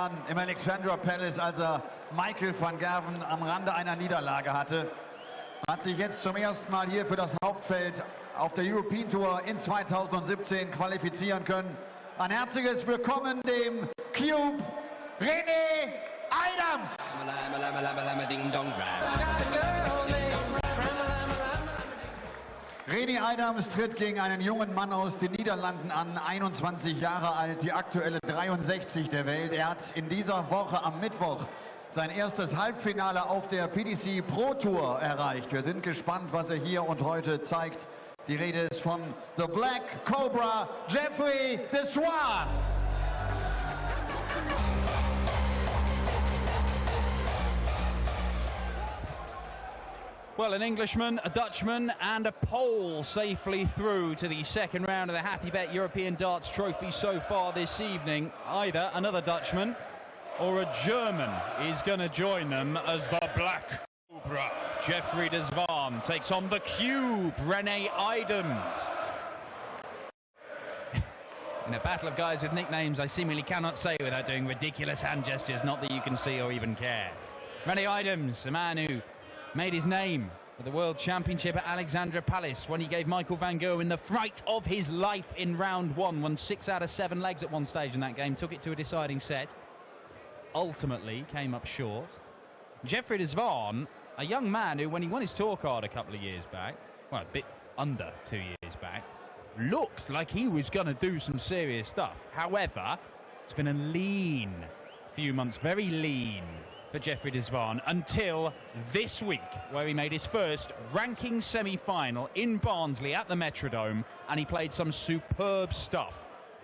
Zwaan im Alexandra Palace, als Michael van Gerwen am Rande einer Niederlage hatte. Hat sich jetzt zum ersten Mal hier für das Hauptfeld auf der European Tour in 2017 qualifizieren können. Ein herzliches Willkommen dem Cube René Eidams. René Eidams tritt gegen einen jungen Mann aus den Niederlanden an, 21 Jahre alt, die aktuelle 63 der Welt. Er hat in dieser Woche am Mittwoch sein erstes Halbfinale auf der PDC Pro Tour erreicht. Wir sind gespannt, was er hier und heute zeigt. Die Rede ist von The Black Cobra, Jeffrey Zwaan. Well, an Englishman, a Dutchman and a Pole safely through to the second round of the Happy Bet European Darts Trophy so far this evening. Either another Dutchman or a German is going to join them as the Black Cobra. Jeffrey Zwaan takes on the Cube, René Eidams. In a battle of guys with nicknames I seemingly cannot say without doing ridiculous hand gestures, not that you can see or even care. René Eidams, a man who made his name at the World Championship at Alexandra Palace when he gave Michael van Gerwen the fright of his life in round one. Won 6 out of 7 legs at one stage in that game, took it to a deciding set. Ultimately came up short. Jeffrey Zwaan, a young man who, when he won his tour card a couple of years back, well, a bit under 2 years back, looked like he was going to do some serious stuff. However, it's been a lean few months, very lean for Jeffrey Zwaan until this week, where he made his first ranking semi-final in Barnsley at the Metrodome, and he played some superb stuff.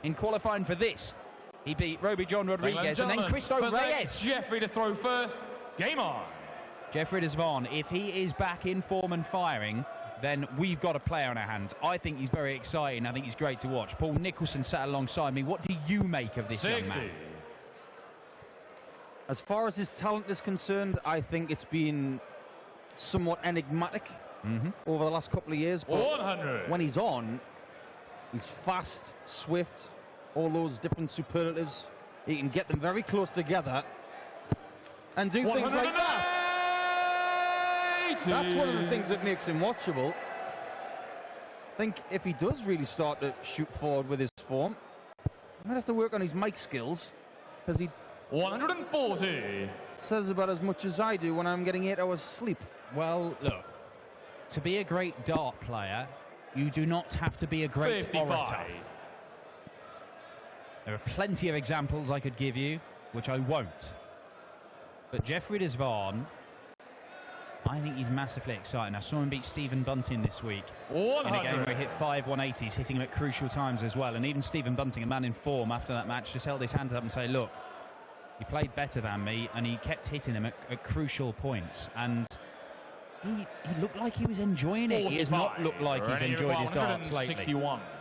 In qualifying for this, he beat Roby John Rodriguez and then Cristo Reyes. Jeffrey to throw first. Game on. Jeffrey Zwaan, if he is back in form and firing, then we've got a player on our hands. I think he's very exciting. I think he's great to watch. Paul Nicholson sat alongside me. What do you make of this young man? As far as his talent is concerned, I think it's been somewhat enigmatic over the last couple of years. But 100. when he's on, he's fast, swift, all those different superlatives. He can get them very close together and do things like that. That's one of the things that makes him watchable. I think if he does really start to shoot forward with his form, he might have to work on his mic skills, because he 140. says about as much as I do when I'm getting 8 hours sleep. Well, look, to be a great dart player, you do not have to be a great 55. orator. There are plenty of examples I could give you, which I won't. But Jeffrey Zwaan, I think he's massively exciting. I saw him beat Stephen Bunting this week 100. in a game where he hit 5 180s, hitting him at crucial times as well. And even Stephen Bunting, a man in form after that match, just held his hands up and said, look, he played better than me, and he kept hitting him at crucial points. And he looked like he was enjoying it. He has not looked like he's enjoyed his darts lately.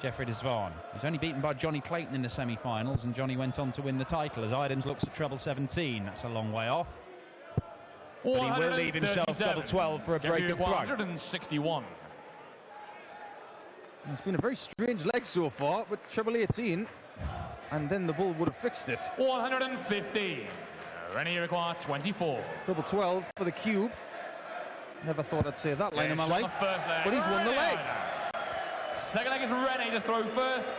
Jeffrey Zwaan. He's only beaten by Johnny Clayton in the semi-finals, and Johnny went on to win the title as Eidams looks at treble 17. That's a long way off. But he will leave himself double 12 for a break of throw. 161. It's been a very strange leg so far with treble 18, and then the bull would have fixed it. 150. Rennie requires 24. Double 12 for the Cube. Never thought I'd say that line in my life, but he's won the leg. Second leg is Rennie to throw first.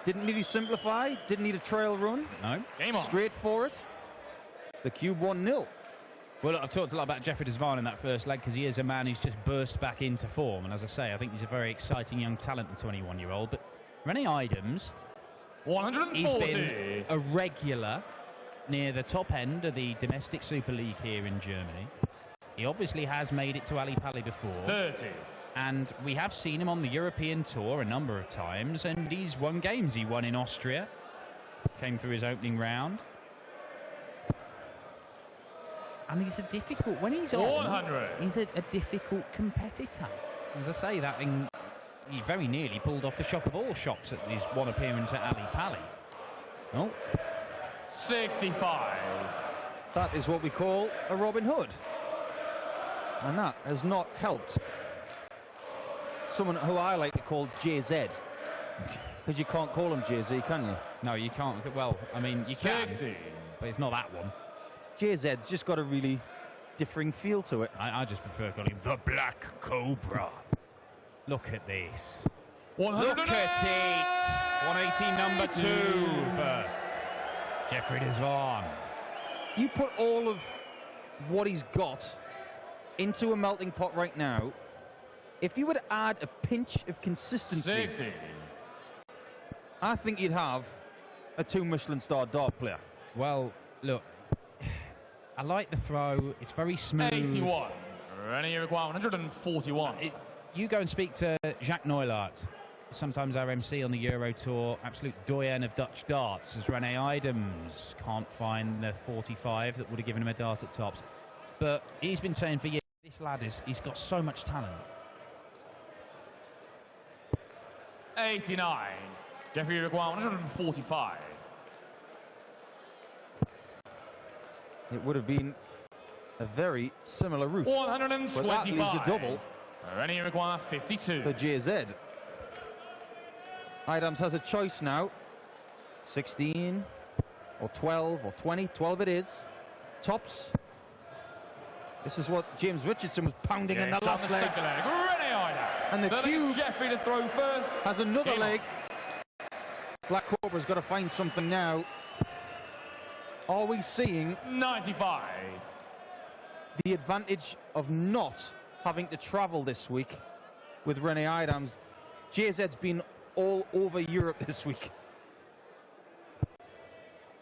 Didn't really simplify, didn't need a trail run. No. Game on. Straight for it. The Cube 1-0. Well, look, I've talked a lot about Jeffrey Zwaan in that first leg because he is a man who's just burst back into form. And as I say, I think he's a very exciting young talent, the 21-year-old. But René Eidams, 140. he's been a regular near the top end of the domestic Super League here in Germany. He obviously has made it to Ali Pali before. 30. And we have seen him on the European Tour a number of times, and he's won games. He won in Austria, came through his opening round. And he's a difficult, when he's on, 100. he's a difficult competitor. As I say, that thing, he very nearly pulled off the shock of all shocks at his one appearance at Ali Pali. Oh. 65. That is what we call a Robin Hood. And that has not helped someone who I like to call JZ. Because you can't call him JZ, can you? No, you can't. Well, I mean, you 60. can, but it's not that one. JZ's just got a really differing feel to it. I just prefer calling him the Black Cobra. Look at this. 100. Look at it. 180 number 2 for Jeffrey Zwaan. You put all of what he's got into a melting pot right now. If you were to add a pinch of consistency, 60. I think you'd have a 2 Michelin star dart player. Well, look, I like the throw. It's very smooth. 81. Rennie, you require 141. You go and speak to Jacques Neulaert, sometimes our MC on the Euro Tour, absolute doyen of Dutch darts, as Rene Eidams can't find the 45 that would have given him a dart at tops. But he's been saying for years, this lad he's got so much talent. 89. Jeffrey, you require 145. It would have been a very similar route. 125. But that leaves a double Rennie, you require 52. for JZ. Eidams has a choice now. 16 or 12 or 20. 12 it is. Tops. This is what James Richardson was pounding in the last leg. Second leg. Rennie Eidams. And the cue Jeffrey to throw first. has another Game leg. Black Cobra's got to find something now. Are we seeing 95. the advantage of not having to travel this week with Rene Eidams? JZ's been all over Europe this week.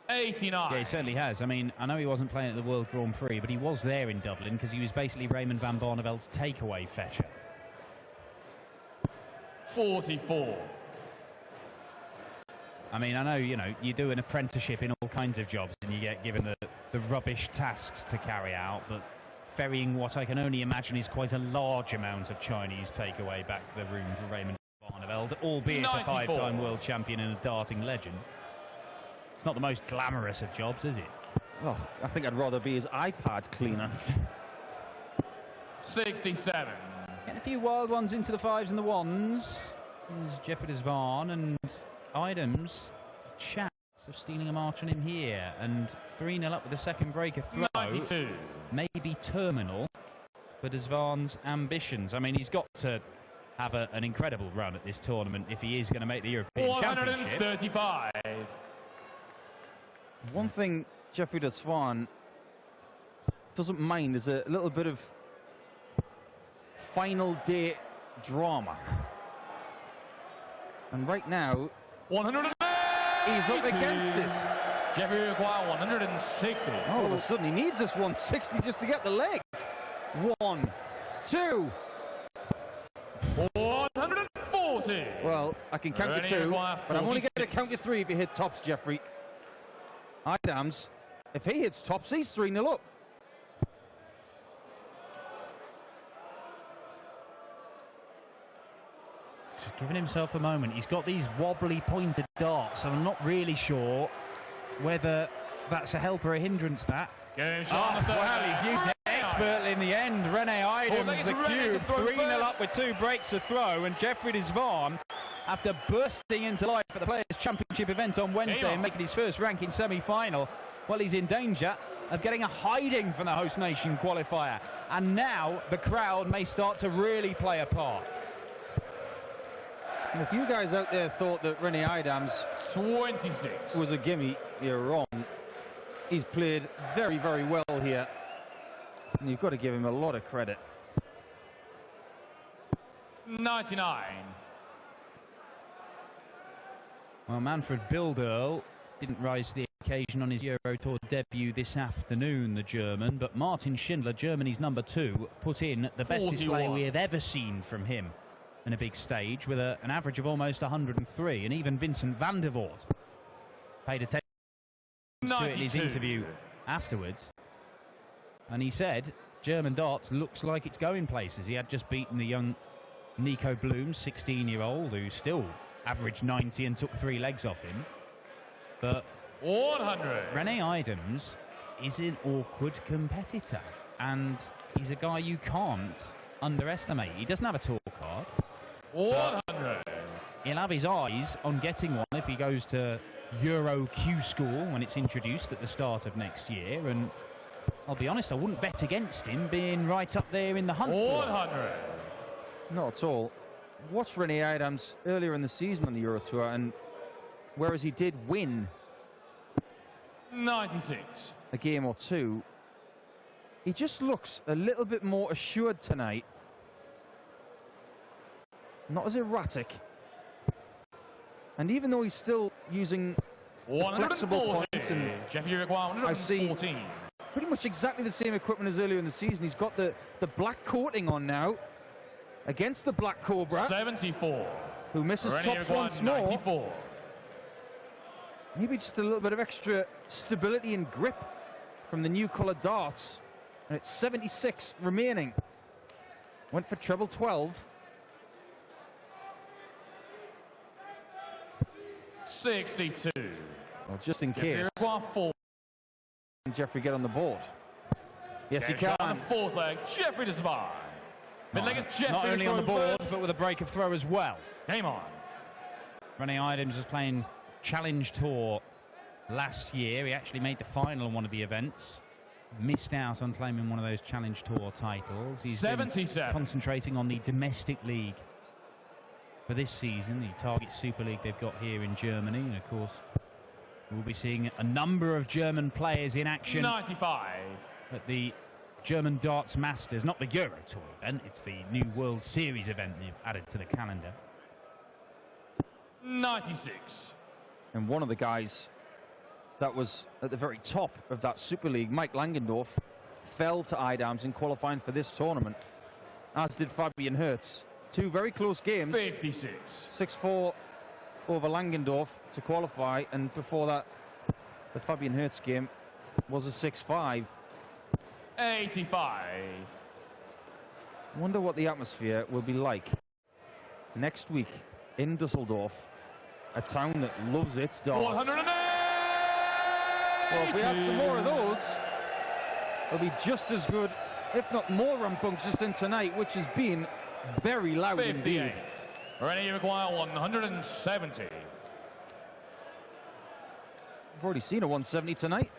89. Yeah, he certainly has. I mean, I know he wasn't playing at the World Grand Prix, but he was there in Dublin because he was basically Raymond van Barneveld's takeaway fetcher. 44. I mean, I know, you do an apprenticeship in all kinds of jobs and you get given the rubbish tasks to carry out, but ferrying what I can only imagine is quite a large amount of Chinese takeaway back to the room for Raymond Barneveld, albeit 94. a 5-time world champion and a darting legend. It's not the most glamorous of jobs, is it? Oh, I think I'd rather be his iPad cleaner. 67. Getting a few wild ones into the 5s and the 1s. There's Jeffrey Zwaan and Eidams. Chance of stealing a march on him here. And 3-0 up with the second break of throw. 92. Maybe terminal for Zwaan's ambitions. I mean, he's got to have an incredible run at this tournament if he is going to make the European Championship. 135. One thing Jeffrey Zwaan doesn't mind is a little bit of final day drama. And right now, 100. he's up against it. Jeffrey require 160. All of a sudden, he needs this 160 just to get the leg. 1, 2. 140. Well, I can count to 2, but I'm only going to count to 3 if you hit tops, Jeffrey. Eidams, if he hits tops, he's 3-0 up. Just giving himself a moment. He's got these wobbly pointed darts, and I'm not really sure whether that's a help or a hindrance, that. Well, he's used it expertly in the end. Rene Eidams, the cue, 3-0 up with 2 breaks to throw, and Jeffrey Zwaan, after bursting into life at the Players' Championship event on Wednesday and making his first ranking semi-final, well, he's in danger of getting a hiding from the host nation qualifier. And now the crowd may start to really play a part. And if you guys out there thought that Rene Eidams 26 was a gimme, you're wrong. He's played very, very well here. And you've got to give him a lot of credit. 99. Well, Manfred Bilderl didn't rise to the occasion on his Euro Tour debut this afternoon, the German, but Martin Schindler, Germany's number 2, put in the best display we have ever seen from him in a big stage with an average of almost 103, and even Vincent van der Voort paid attention to it in his interview afterwards, and he said German darts looks like it's going places. He had just beaten the young Nico Bloom, 16-year-old, who still averaged 90 and took 3 legs off him. But 100. Rene Eidams is an awkward competitor, and he's a guy you can't underestimate. He doesn't have a tour card. 100. he'll have his eyes on getting one if he goes to Euro Q School when it's introduced at the start of next year. And I'll be honest, I wouldn't bet against him being right up there in the hunt. 100. Not at all. Watched Rene Eidams earlier in the season on the Euro Tour, and whereas he did win 96. a game or two, he just looks a little bit more assured tonight. Not as erratic. And even though he's still using the flexible points, and Jeff, you require 114. I see pretty much exactly the same equipment as earlier in the season. He's got the black coating on now against the Black Cobra. 74. Who misses Ready, tops once more. 94. Maybe just a little bit of extra stability and grip from the new coloured darts. And it's 76 remaining. Went for treble 12. 62. Well, just in Jeffrey case. require 4. Can Jeffrey get on the board? Yes, he Shot can. on the fourth leg, Jeffrey to Zwaan. Mid-leg is Jeffrey. Not only on the throw board, first. but with a break of throw as well. Game on. Rene Eidams was playing Challenge Tour last year. He actually made the final in one of the events. Missed out on claiming one of those Challenge Tour titles. He's been 77. concentrating on the domestic league for this season, the Target Super League they've got here in Germany. And of course, we'll be seeing a number of German players in action 95. at the German Darts Masters, not the Euro Tour event, it's the new World Series event they've added to the calendar. 96. And one of the guys that was at the very top of that Super League, Mike Langendorf, fell to Eidams in qualifying for this tournament, as did Fabian Hertz. Two very close games. 56. 6-4 over Langendorf to qualify, and before that, the Fabian Hertz game was a 6-5. 85. Wonder what the atmosphere will be like next week in Dusseldorf, a town that loves its darts. 108. Well, if we have some more of those, it'll be just as good, if not more, rambunctious than tonight, which has been very loud 58. indeed. Ready, you require 170. We've already seen a 170 tonight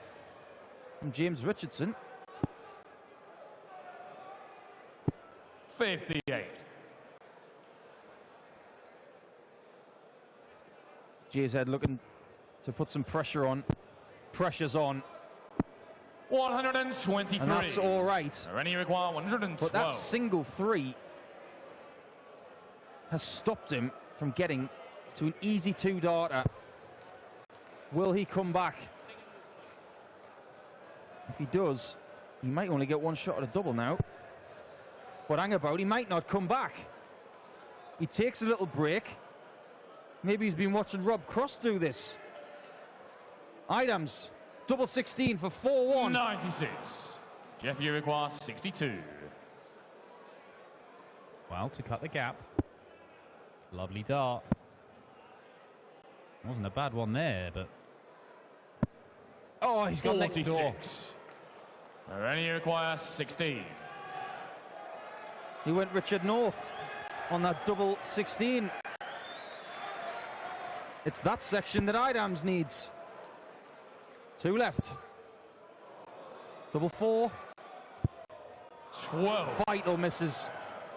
from James Richardson. 58. JZ looking to put some pressure on. Pressure's on. 123. And that's all right. Ready, you require 112. But that single three has stopped him from getting to an easy two-darter. Will he come back? If he does, he might only get one shot at a double now. But hang about, he might not come back. He takes a little break. Maybe he's been watching Rob Cross do this. Eidams, double 16 for 4-1. 96. Jeff, you require 62. Well, to cut the gap. Lovely dart. Wasn't a bad one there, but... Oh, he's got next door. 46. Ready, you require 16. He went Richard North on that double 16. It's that section that Eidams needs. Two left. Double 4. 12. Vital misses.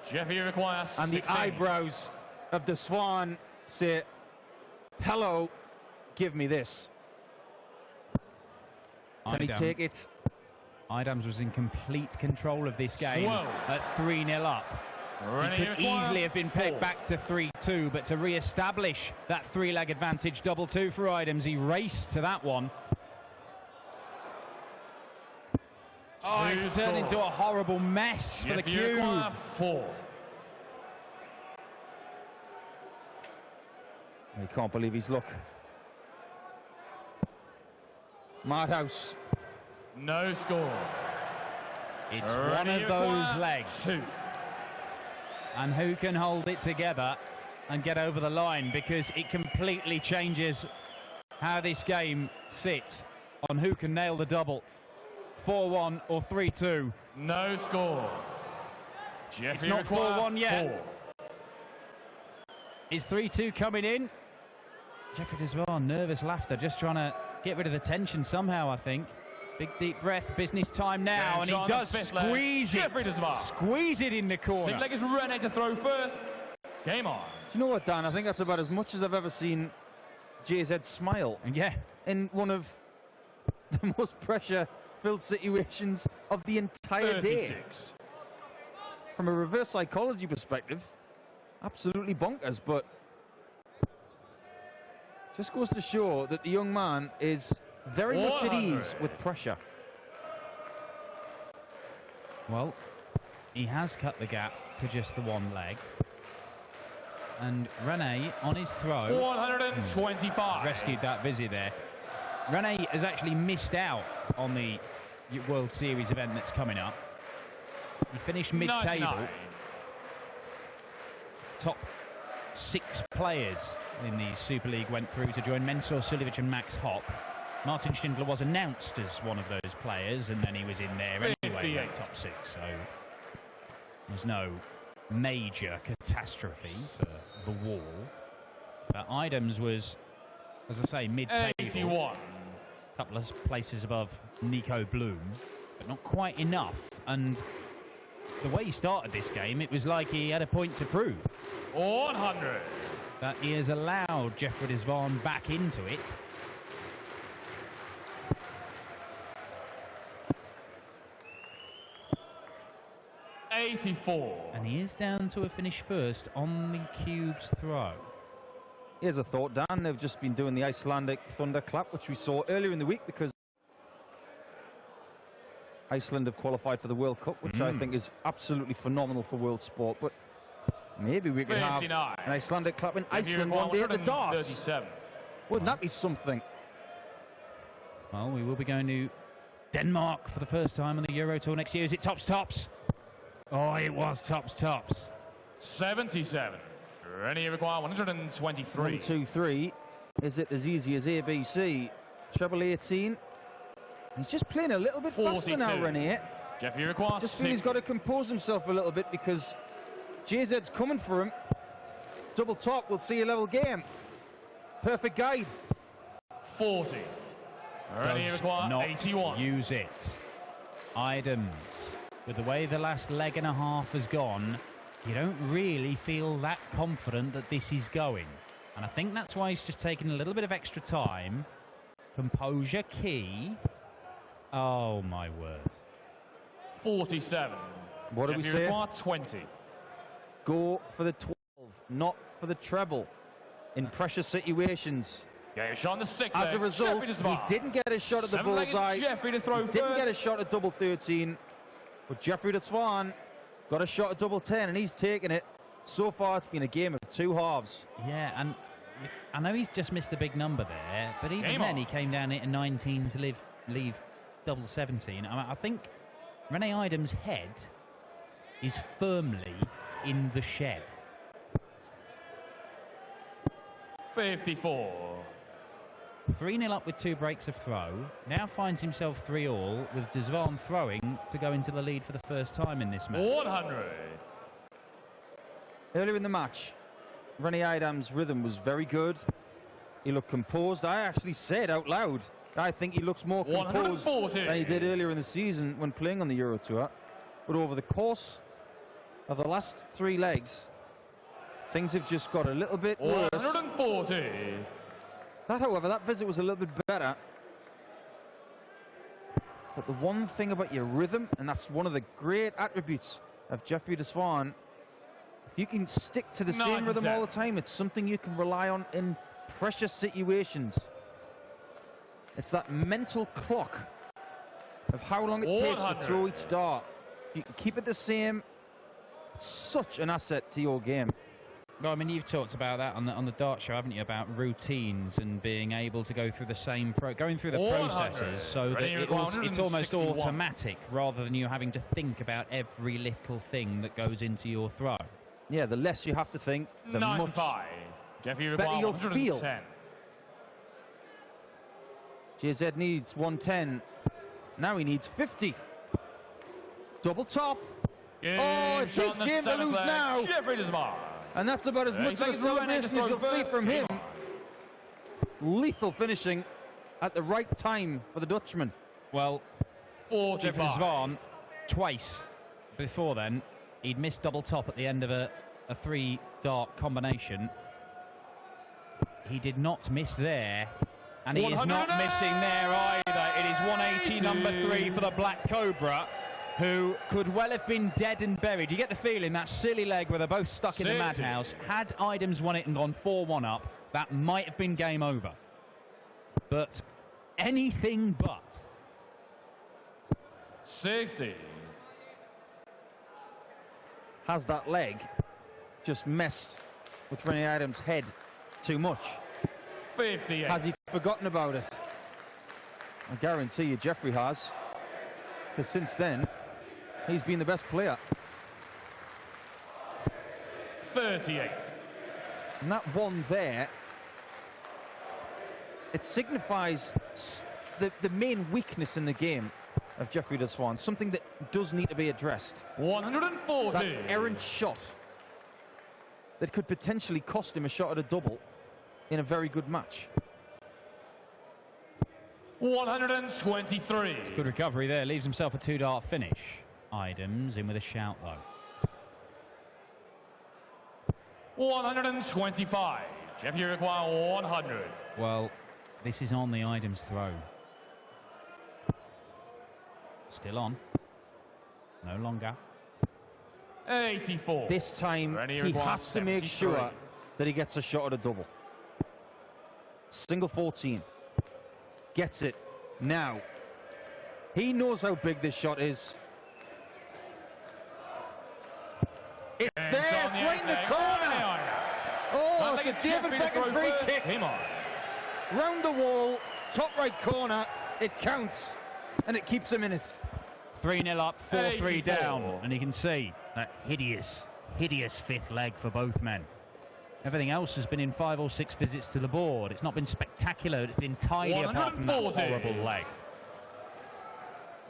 Jeff, you require 16. And the eyebrows of the Zwaan say, hello, give me this. Can he take it? Eidams was in complete control of this game 12. at 3-0 up. Ready, He you could require easily have been 4. pegged back to 3-2, but to re-establish that three-leg advantage, double 2 for Eidams, he raced to that one. Oh, it's turned into a horrible mess for the Jeff, you cube. require 4. He can't believe his luck. Madhouse. No score. It's Ready, one of you those require legs. 2. And who can hold it together and get over the line, because it completely changes how this game sits on who can nail the double. 4-1 or 3-2. No score. Jeff, It's you not require 4-1 yet. 4. Is 3-2 coming in? Jeffrey Zwaan, nervous laughter, just trying to get rid of the tension somehow, I think. Big deep breath, business time now, and he does squeeze it. Squeeze it in the corner. Second leg is Rene to throw first. Game on. Do you know what, Dan? I think that's about as much as I've ever seen JZ smile. Yeah. In one of the most pressure-filled situations of the entire 36. day. From a reverse psychology perspective, absolutely bonkers, but just goes to show that the young man is very much at ease with pressure. Well, he has cut the gap to just the one leg. And Rene, on his throw, 125. rescued that busy there. Rene has actually missed out on the World Series event that's coming up. He finished mid-table. 99. Top 6 players in the Super League went through to join Mensur Suljovic and Max Hopp. Martin Schindler was announced as one of those players, and then he was in there anyway, in the top 6. So there's no major catastrophe for the wall. But Eidams was, as I say, mid-table. 81. A couple of places above Nico Bloom, but not quite enough. And the way he started this game, it was like he had a point to prove. 100. That he has allowed Jeffrey Zwaan back into it. $84. And he is down to a finish first on the cube's throw. Here's a thought, Dan. They've just been doing the Icelandic thunderclap, which we saw earlier in the week because Iceland have qualified for the World Cup, which I think is absolutely phenomenal for world sport. But maybe we could have an Icelandic clap in Iceland one day at the darts. Wouldn't that be something? Well, we will be going to Denmark for the first time on the Euro Tour next year. Is it tops? Oh, it was tops. 77. Rene require 123. 1, 2, 3. Is it as easy as ABC? Treble 18. He's just playing a little bit faster now, Rene. Jeffrey requires Just feel he's got to compose himself a little bit because JZ's coming for him. Double top, we'll see a level game. Perfect guide. 40. Rene require not 81. Use it. Eidams, with the way the last leg and a half has gone, you don't really feel that confident that this is going. And I think that's why he's just taking a little bit of extra time. Composure key. Oh, my word. 47. What do we say? Require 20. Go for the 12, not for the treble in pressure situations. Yeah, shot on the 6th. As a result, he didn't get a shot at the bullseye. Jeffrey to throw he didn't get a shot at double 13. But Jeffrey Zwaan got a shot at double 10, and he's taken it. So far, it's been a game of 2 halves. Yeah, and I know he's just missed the big number there, but even then he came down at 19 to leave double 17. I think Rene Eidams' head is firmly in the shed. 54. 3-0 up with 2 breaks of throw. Now finds himself 3-all with Zwaan throwing to go into the lead for the first time in this match. 100. Earlier in the match, Rene Eidams' rhythm was very good. He looked composed. I actually said out loud, I think he looks more composed than he did earlier in the season when playing on the Euro Tour. But over the course of the last 3 legs, things have just got a little bit worse. 140. However, that visit was a little bit better. But the one thing about your rhythm, and that's one of the great attributes of Jeffrey Zwaan, if you can stick to the same rhythm all the time, it's something you can rely on in pressure situations. It's that mental clock of how long it takes to throw each dart. If you can keep it the same, it's such an asset to your game. Well, I mean, you've talked about that on the dart show, haven't you? About routines and being able to go through the same processes, so that it's almost automatic rather than you having to think about every little thing that goes into your throw. Yeah, the less you have to think, the 95. much better you'll feel. JZ needs 110. Now he needs 50. Double top. Oh, it's his game to lose now. Jeffrey Zwaan. And that's about as much of a celebration as you'll see from him. Lethal finishing at the right time for the Dutchman. Well, 45. Jeffrey Zwaan, twice before then, he'd missed double top at the end of a three-dart combination. He did not miss there, and he is not missing there either. It is 180 number 3 for the Black Cobra, who could well have been dead and buried. You get the feeling that silly leg where they're both stuck in the madhouse. Had Eidams won it and gone 4-1 up, that might have been game over. But anything but. 60. Has that leg just messed with Rennie Eidams' head too much? 58. Has he forgotten about it? I guarantee you Jeffrey has. Because since then, he's been the best player. 38. And that one there, it signifies the main weakness in the game of Jeffrey de Zwaan, something that does need to be addressed. 140. That errant shot that could potentially cost him a shot at a double in a very good match. 123. Good recovery there, leaves himself a 2-dart finish. Eidams in with a shout though. 125. Jeff, you require 100. Well, this is on the Eidams throw. Still on. No longer. 84. This time, he has to make sure that he gets a shot at a double. Single 14. Gets it now. He knows how big this shot is. It's And there, shot it's on the right in the eighth corner. Oh, it's a David Beckham free kick. Him on. Round the wall, top right corner. It counts, and it keeps him in it. 3-0 up, 4-3 84. down. And you can see that hideous fifth leg for both men. Everything else has been in 5 or 6 visits to the board. It's not been spectacular. It's been tidy apart from that 140. horrible leg.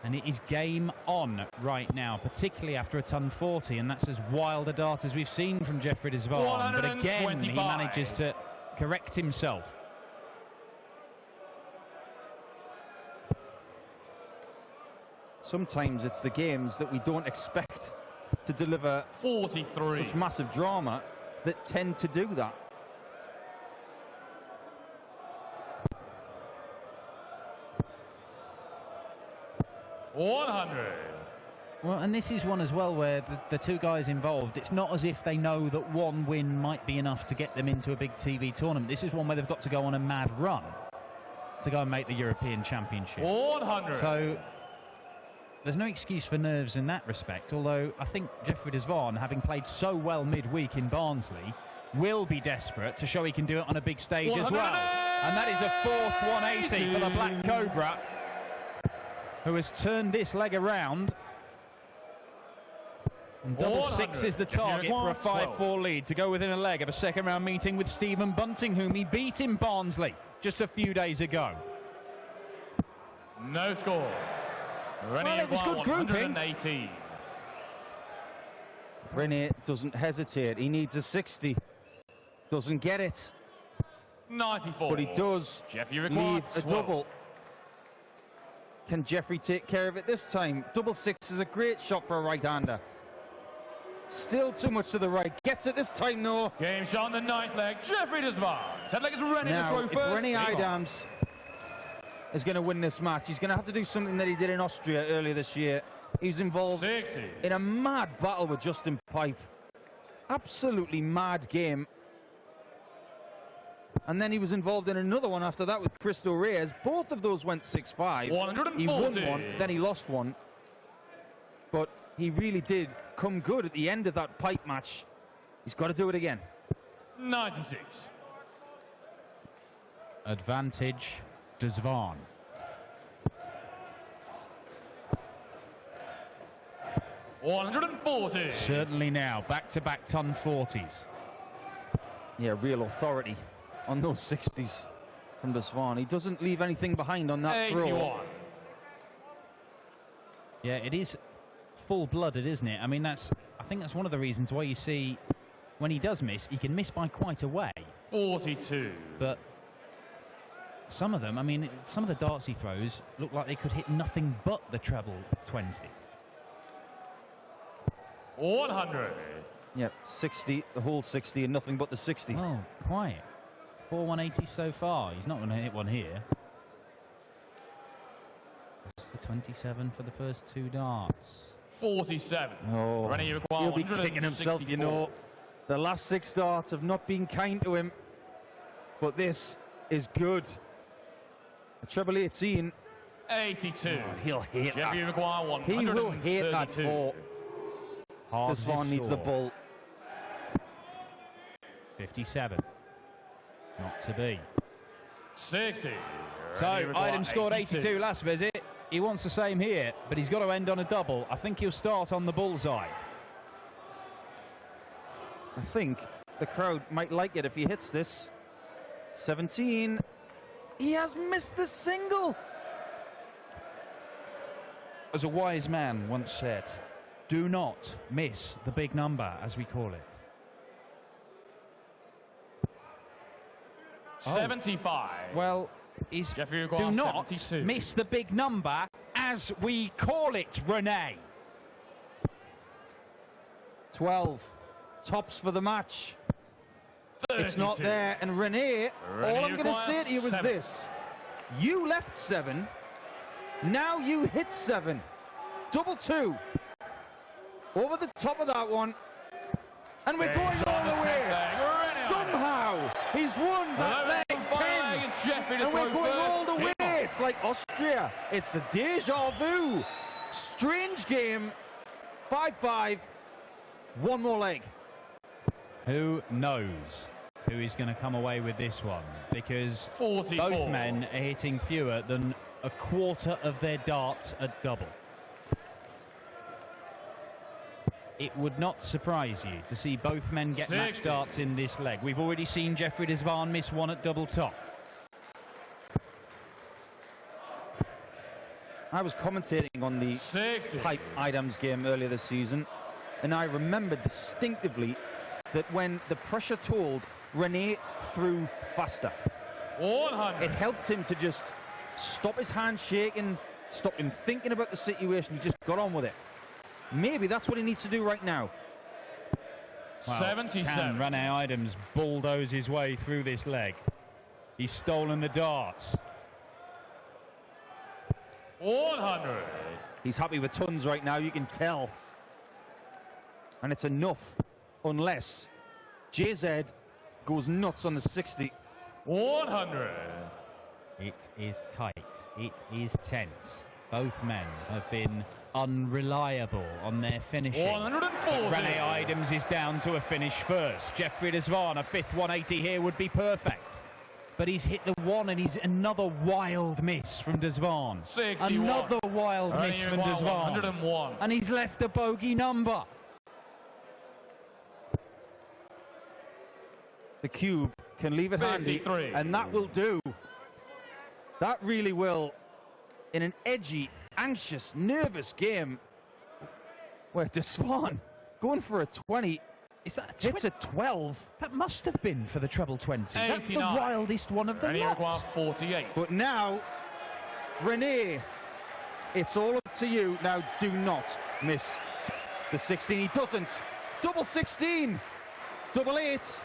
And it is game on right now, particularly after a ton 40, and that's as wild a dart as we've seen from Jeffrey de Zwaan. But again, he manages to correct himself. Sometimes it's the games that we don't expect to deliver 43. such massive drama that tend to do that. $100. Well, and this is one as well where the two guys involved, it's not as if they know that one win might be enough to get them into a big TV tournament. This is one where they've got to go on a mad run to go and make the European Championship. 100. So there's no excuse for nerves in that respect, although I think Jeffrey de Zwaan, having played so well midweek in Barnsley, will be desperate to show he can do it on a big stage as well. And that is a fourth 180 for the Black Cobra, who has turned this leg around. And double 6 is the target for a 5-4 lead to go within a leg of a second round meeting with Stephen Bunting, whom he beat in Barnsley just a few days ago. No score. Well, it was good grouping. 180. Rene doesn't hesitate. He needs a 60. Doesn't get it. 94. But he does Jeffrey leave a 12. double. Can Jeffrey take care of it this time? Double 6 is a great shot for a right-hander. Still too much to the right. Gets it this time, though. Game shot on the 9th leg. Jeffrey de Zwaan. 10th leg is Rennie to throw If first. Rennie Eidams is going to win this match, he's going to have to do something that he did in Austria earlier this year. He was involved 60. in a mad battle with Justin Pipe. Absolutely mad game. And then he was involved in another one after that with Cristo Reyes. Both of those went 6-5. 140. He won one, then he lost one. But he really did come good at the end of that Pipe match. He's got to do it again. 96. Advantage de Zwaan. $140. Certainly now, back-to-back ton 40s. Yeah, real authority on those 60s from de Zwaan. He doesn't leave anything behind on that 81. throw. Yeah, it is full-blooded, isn't it? I mean, I think that's one of the reasons why you see when he does miss, he can miss by quite a way. 42. But some of them, I mean, some of the darts he throws look like they could hit nothing but the treble 20. 100. Yep, 60, the whole 60 and nothing but the 60. Oh, quiet. 4 180 so far. He's not going to hit one here. That's the 27 for the first 2 darts. 47. Oh, Rennie, you require he'll be kicking himself, you know. The last 6 darts have not been kind to him. But this is good. A treble 18. 82. Oh, he'll hate Jeff, you that. require He will hate that 132. 4. Hard This one needs the ball. 57. Not to be. 60. So, Rennie, you require Eidams scored 82 last visit. He wants the same here, but he's got to end on a double. I think he'll start on the bullseye. I think the crowd might like it if he hits this. 17. He has missed the single. As a wise man once said, do not miss the big number, as we call it. 75. Well, he's Jeff, you do require not 72. miss the big number, as we call it, Renee. 12. Tops for the match. 32. It's not there. And Renee, Rennie all I'm going to requires say to you is 7. this. You left 7. Now you hit 7. Double 2. Over the top of that one. And we're going all the way. Somehow, he's won that leg 10. And we're going all the way. It's like Austria. It's the deja vu. Strange game. 5-5. One more leg. Who knows who is going to come away with this one? Because 44. both men are hitting fewer than a quarter of their darts at double. It would not surprise you to see both men get 60. match darts in this leg. We've already seen Jeffrey de Zwaan miss one at double top. I was commentating on the 60. Pipe Eidams game earlier this season, and I remember distinctively that when the pressure told, Renee threw faster. 100. It helped him to just stop his hand shaking, stop him thinking about the situation. He just got on with it. Maybe that's what he needs to do right now. Well, 77. can Renee Eidams bulldoze his way through this leg? He's stolen the darts. 100. He's happy with tons right now, you can tell. And it's enough, unless JZ goes nuts on the 60. 100. It is tight. It is tense. Both men have been unreliable on their finishing. 140. Renee Eidams is down to a finish first. Jeffrey de Zwaan, a fifth 180 here would be perfect. But he's hit the one, and he's another wild miss from de Zwaan. 61. Another wild miss from de Zwaan. 101. And he's left a bogey number. The cube can leave it handy, 53. and that will do. That really will, in an edgy, anxious, nervous game where de Zwaan going for a 20. Is that a 20? It's a 12. That must have been for the treble 20. That's the 89. wildest one of the Rennie requires lot. 48. But now, Renee, it's all up to you. Now, do not miss the 16. He doesn't. Double 16. Double 8.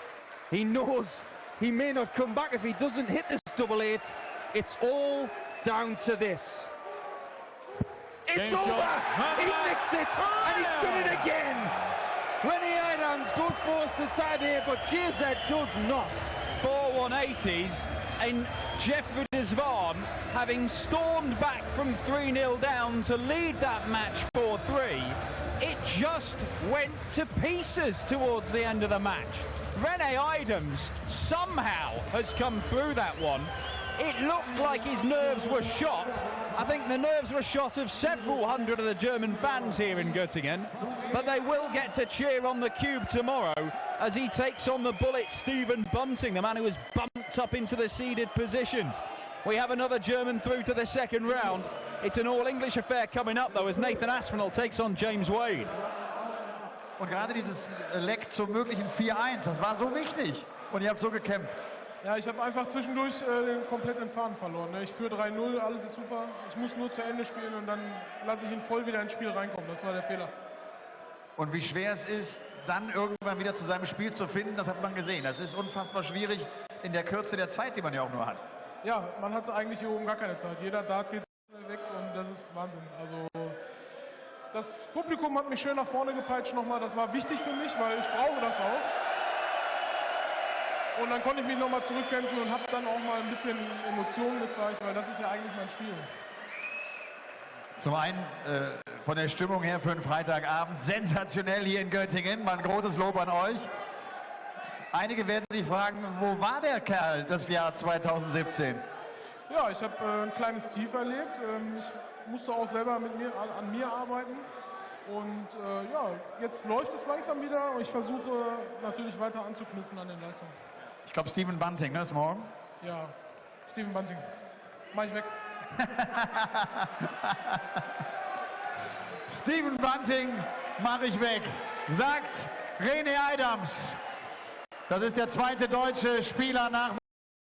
He knows he may not come back if he doesn't hit this double 8. It's all down to this. It's Game over. shot. He nicks it, and he's done it again. Rennie Eidams goes for us to side here, but JZ does not. 4 180s, and Jeffrey de Zwaan, having stormed back from 3-0 down to lead that match 4-3, it just went to pieces towards the end of the match. Renee Eidams somehow has come through that one. It looked like his nerves were shot. I think the nerves were shot of several hundred of the German fans here in Göttingen, but they will get to cheer on the cube tomorrow as he takes on the bullet Stephen Bunting, the man who was bumped up into the seeded positions. We have another German through to the second round. It's an all-English affair coming up, though, as Nathan Aspinall takes on James Wade. Und gerade dieses Leck zum möglichen 4-1, das war so wichtig. Und ihr habt so gekämpft. Ja, ich habe einfach zwischendurch komplett den Faden verloren. Ne? Ich führe 3-0, alles ist super. Ich muss nur zu Ende spielen und dann lasse ich ihn voll wieder ins Spiel reinkommen. Das war der Fehler. Und wie schwer es ist, dann irgendwann wieder zu seinem Spiel zu finden, das hat man gesehen. Das ist unfassbar schwierig in der Kürze der Zeit, die man ja auch nur hat. Ja, man hat eigentlich hier oben gar keine Zeit. Jeder Dart geht weg und das ist Wahnsinn. Also das Publikum hat mich schön nach vorne gepeitscht nochmal. Das war wichtig für mich, weil ich brauche das auch. Und dann konnte ich mich nochmal zurückkämpfen und habe dann auch mal ein bisschen Emotionen gezeigt, weil das ist ja eigentlich mein Spiel. Zum einen von der Stimmung her für einen Freitagabend sensationell hier in Göttingen. Mal ein großes Lob an euch. Einige werden sich fragen, wo war der Kerl das Jahr 2017? Ja, ich habe ein kleines Tief erlebt. Ich musste auch selber an mir arbeiten. Und ja, jetzt läuft es langsam wieder und ich versuche natürlich weiter anzuknüpfen an den Leistungen. Ich glaube, Stephen Bunting, ne, ist morgen? Ja, Stephen Bunting. Mach ich weg. Stephen Bunting mache ich weg, sagt René Eidams. Das ist der zweite deutsche Spieler nach